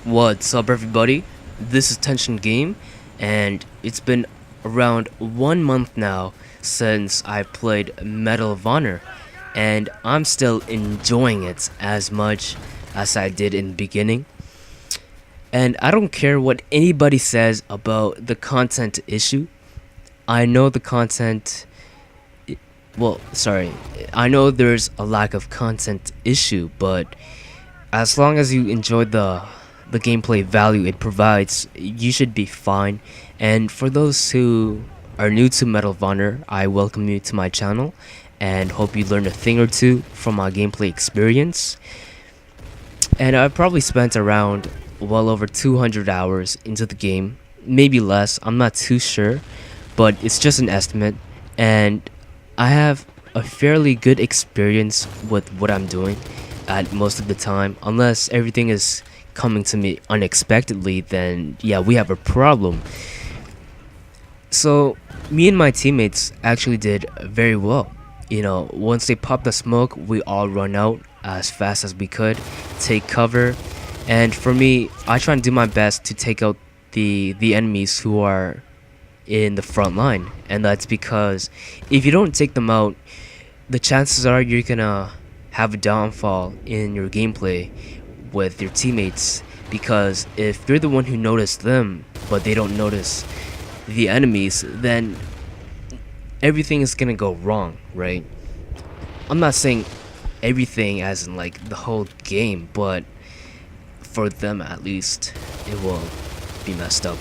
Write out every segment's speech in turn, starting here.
What's up, everybody? This is TensionGame, and it's been around 1 month now since I played Medal of Honor, and I'm still enjoying it as much as I did in the beginning. And I don't care what anybody says about the content issue. I know the content. Well, sorry, I know there's a lack of content issue, but as long as you enjoy the gameplay value it provides, you should be fine. And for those who are new to Medal of Honor, I welcome you to my channel and hope you learn a thing or two from my gameplay experience. And I've probably spent around well over 200 hours into the game, maybe less, I'm not too sure, but it's just an estimate. And I have a fairly good experience with what I'm doing at most of the time, unless everything is coming to me unexpectedly, then yeah, we have a problem. So me and my teammates actually did very well. Once they popped the smoke, we all run out as fast as we could, take cover, and for me, I try and do my best to take out the enemies who are in the front line. And that's because if you don't take them out, the chances are you're gonna have a downfall in your gameplay with your teammates, because if you're the one who noticed them but they don't notice the enemies, then everything is gonna go wrong, right? I'm not saying everything as in like the whole game, but for them at least it will be messed up.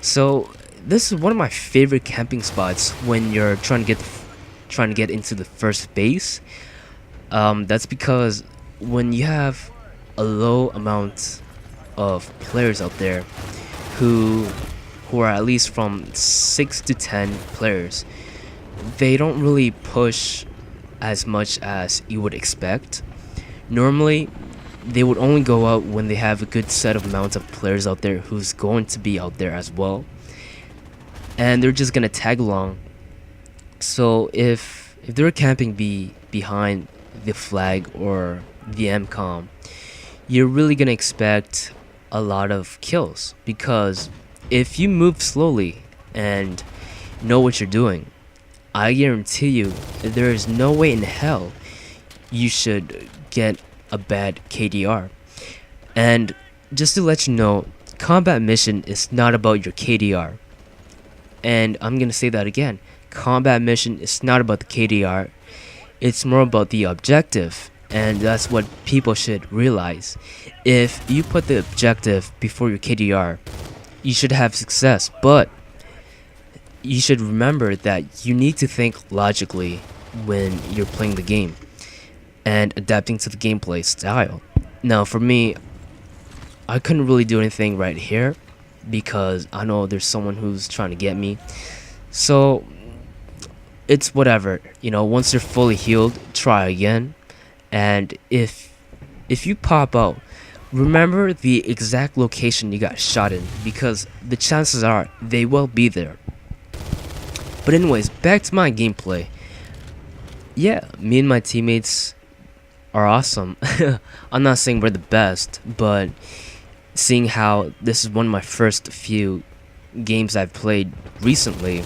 So this is one of my favorite camping spots when you're trying to get into the first base. That's because when you have a low amount of players out there who are at least from 6 to 10 players, they don't really push as much as you would expect. Normally they would only go out when they have a good set of amount of players out there who's going to be out there as well, and they're just gonna tag along. So if they're camping behind the flag or the MCOM, you're really gonna expect a lot of kills, because if you move slowly and know what you're doing, I guarantee you there is no way in hell you should get a bad KDR. And just to let you know, combat mission is not about your KDR. And I'm gonna say that again, combat mission is not about the KDR, it's more about the objective. And that's what people should realize. If you put the objective before your KDR, you should have success, but you should remember that you need to think logically when you're playing the game and adapting to the gameplay style. Now for me, I couldn't really do anything right here because I know there's someone who's trying to get me, so it's whatever. Once you're fully healed, try again. And if you pop out, remember the exact location you got shot in, because the chances are they will be there. But anyways, back to my gameplay. Yeah, me and my teammates are awesome. I'm not saying we're the best, but seeing how this is one of my first few games I've played recently,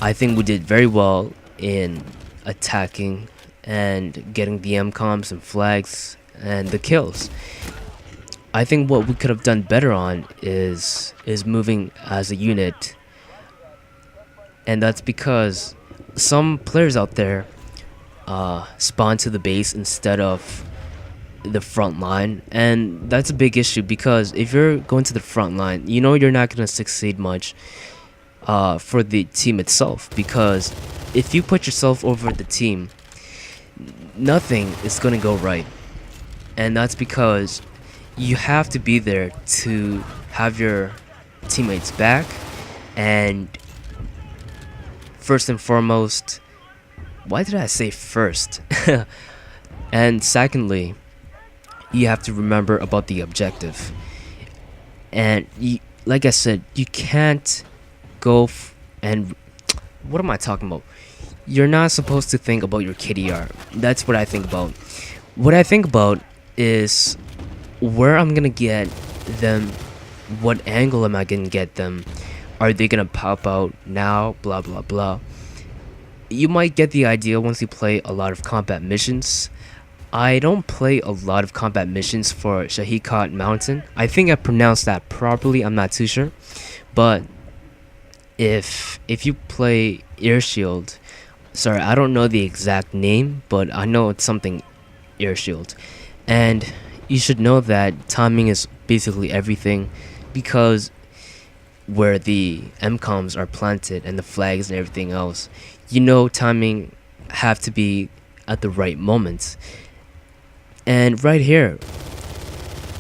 I think we did very well in attacking and getting the MCOMs and flags and the kills. I think what we could have done better on is moving as a unit, and that's because some players out there spawn to the base instead of the front line, and that's a big issue, because if you're going to the front line, you're not going to succeed much for the team itself, because if you put yourself over the team, nothing is gonna go right. And that's because you have to be there to have your teammates back, and first and foremost, why did I say first? And secondly, you have to remember about the objective. And like I said, you can't go and what am I talking about? You're not supposed to think about your KDR. That's what I think about. What I think about is where I'm gonna get them, what angle am I gonna get them? Are they gonna pop out now? Blah blah blah. You might get the idea once you play a lot of combat missions. I don't play a lot of combat missions for Shahikat Mountain. I think I pronounced that properly, I'm not too sure. But if you play Air Shield, sorry, I don't know the exact name, but I know it's something Air Shield. And you should know that timing is basically everything, because where the MCOMs are planted and the flags and everything else, you know, timing have to be at the right moment. And right here,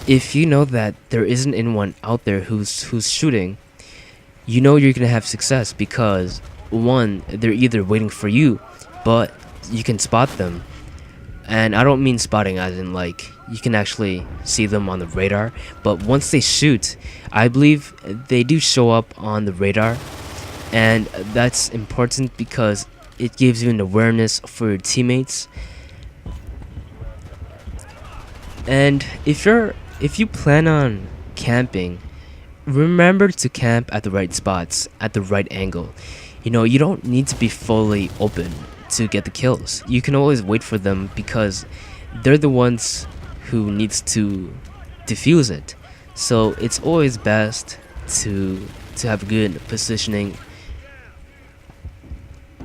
if you know that there isn't anyone out there who's shooting, you know you're gonna have success, because one, they're either waiting for you, but you can spot them. And I don't mean spotting as in like you can actually see them on the radar, but once they shoot, I believe they do show up on the radar. And that's important because it gives you an awareness for your teammates. And if you plan on camping, remember to camp at the right spots, at the right angle. You know, you don't need to be fully open to get the kills. You can always wait for them, because they're the ones who needs to defuse it. So it's always best to have good positioning.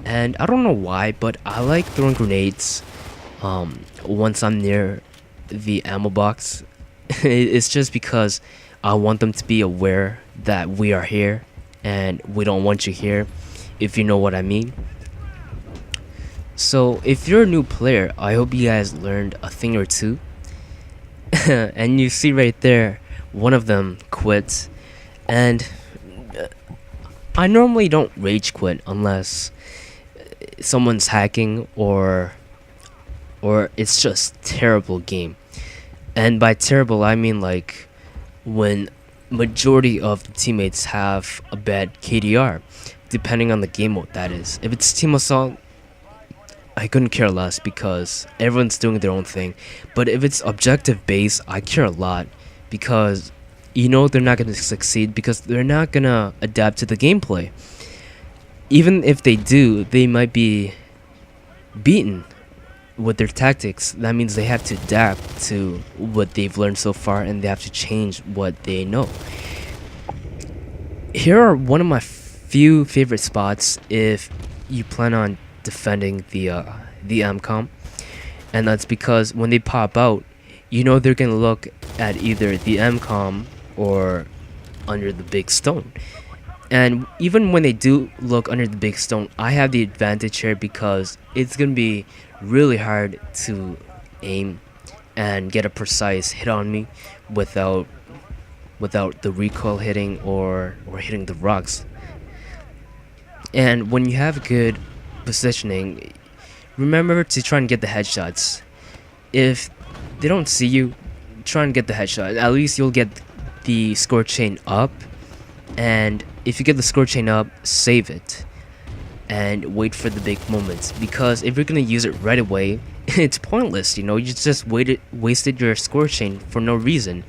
And I don't know why, but I like throwing grenades once I'm near the ammo box. It's just because I want them to be aware that we are here and we don't want you here, if you know what I mean. So if you're a new player, I hope you guys learned a thing or two. And you see right there, one of them quit. And I normally don't rage quit unless someone's hacking or it's just terrible game. And by terrible, I mean like when majority of the teammates have a bad KDR, depending on the game mode, that is. If it's team assault, I couldn't care less because everyone's doing their own thing. But if it's objective based, I care a lot, because you know they're not going to succeed, because they're not going to adapt to the gameplay. Even if they do, they might be beaten with their tactics. That means they have to adapt to what they've learned so far, and they have to change what they know. Here are one of my few favorite spots if you plan on defending the MCOM, and that's because when they pop out, you know they're gonna look at either the MCOM or under the big stone. And even when they do look under the big stone, I have the advantage here, because it's gonna be really hard to aim and get a precise hit on me without the recoil hitting or hitting the rocks. And when you have good positioning, remember to try and get the headshots. If they don't see you, try and get the headshot. At least you'll get the score chain up. And if you get the score chain up, save it and wait for the big moments, because if you're gonna use it right away, it's pointless. You know, you just wasted your score chain for no reason.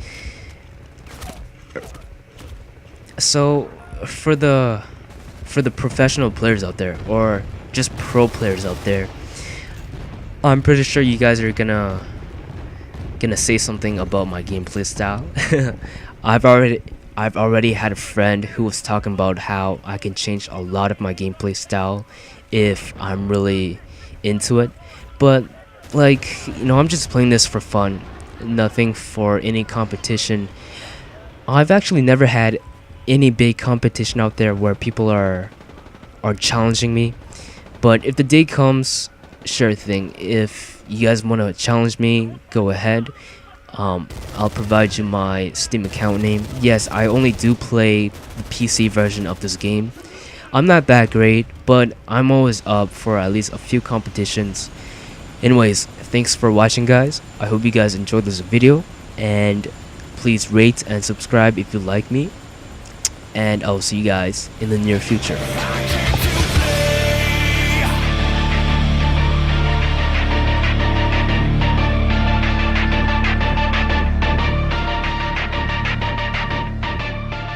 So for the professional players out there, or just pro players out there, I'm pretty sure you guys are gonna say something about my gameplay style. I've already had a friend who was talking about how I can change a lot of my gameplay style if I'm really into it. But like, you know, I'm just playing this for fun, nothing for any competition. I've actually never had any big competition out there where people are challenging me. But if the day comes, sure thing. If you guys want to challenge me, go ahead. I'll provide you my Steam account name. Yes, I only do play the PC version of this game. I'm not that great, but I'm always up for at least a few competitions. Anyways, thanks for watching, guys. I hope you guys enjoyed this video, and please rate and subscribe if you like me, and I'll see you guys in the near future.